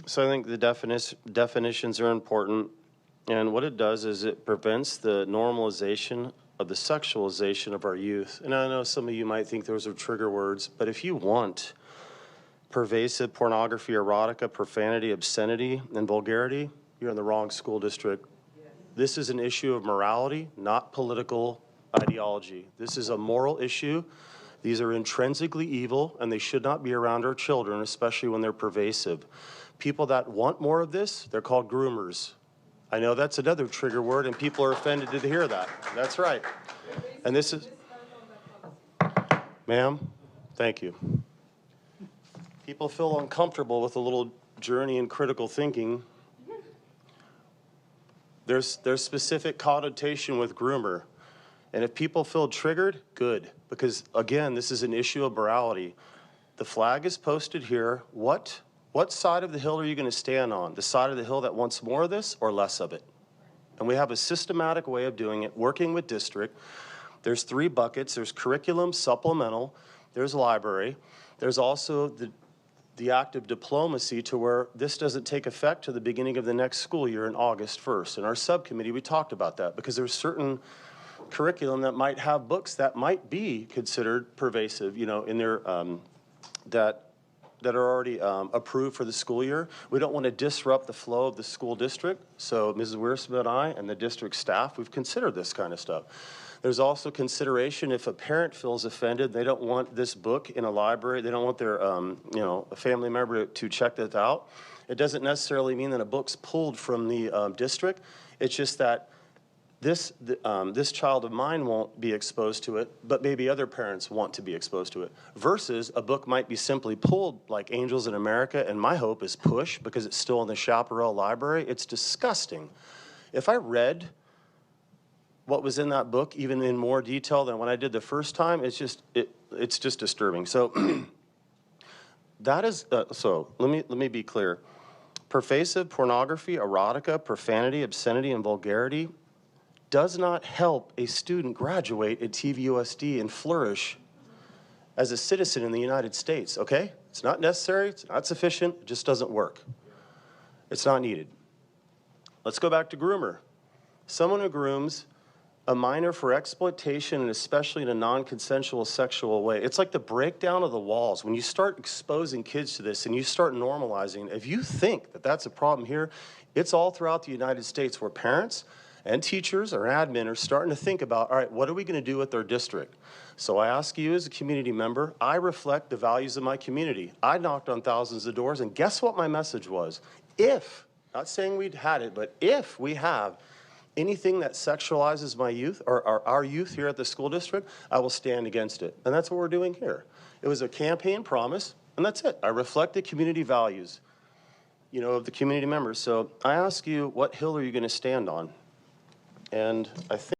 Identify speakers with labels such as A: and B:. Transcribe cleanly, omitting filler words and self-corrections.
A: So I think the definitions are important, and what it does is it prevents the normalization of the sexualization of our youth. And I know some of you might think those are trigger words, but if you want pervasive pornography, erotica, profanity, obscenity, and vulgarity, you're in the wrong school district. This is an issue of morality, not political ideology. This is a moral issue. These are intrinsically evil, and they should not be around our children, especially when they're pervasive. People that want more of this, they're called groomers. I know that's another trigger word, and people are offended to hear that. That's right. And this is, ma'am, thank you. People feel uncomfortable with a little journey in critical thinking. There's specific connotation with groomer. And if people feel triggered, good. Because again, this is an issue of morality. The flag is posted here. What side of the hill are you going to stand on? The side of the hill that wants more of this or less of it? And we have a systematic way of doing it, working with district. There's 3 buckets. There's curriculum, supplemental, there's library. There's also the act of diplomacy to where this doesn't take effect to the beginning of the next school year in August 1st. In our subcommittee, we talked about that because there's certain curriculum that might have books that might be considered pervasive, you know, in their, that are already approved for the school year. We don't want to disrupt the flow of the school district. So Mrs. Wiersma and I and the district staff, we've considered this kind of stuff. There's also consideration if a parent feels offended, they don't want this book in a library, they don't want their, you know, a family member to check that out. It doesn't necessarily mean that a book's pulled from the district. It's just that this child of mine won't be exposed to it, but maybe other parents want to be exposed to it. Versus a book might be simply pulled like Angels in America, and my hope is push because it's still in the Chaparral Library. It's disgusting. If I read what was in that book even in more detail than when I did the first time, it's just disturbing. So that is, so let me be clear. Pervasive pornography, erotica, profanity, obscenity, and vulgarity does not help a student graduate at TVUSD and flourish as a citizen in the United States, okay? It's not necessary, it's not sufficient, it just doesn't work. It's not needed. Let's go back to groomer. Someone who grooms a minor for exploitation, and especially in a non-consensual sexual way. It's like the breakdown of the walls. When you start exposing kids to this and you start normalizing, if you think that that's a problem here, it's all throughout the United States where parents and teachers or admin are starting to think about, all right, what are we going to do with our district? So I ask you as a community member, I reflect the values of my community. I knocked on thousands of doors, and guess what my message was? If, not saying we'd had it, but if we have anything that sexualizes my youth or our youth here at the school district, I will stand against it. And that's what we're doing here. It was a campaign promise, and that's it. I reflect the community values, you know, of the community members. So I ask you, what hill are you going to stand on? And I think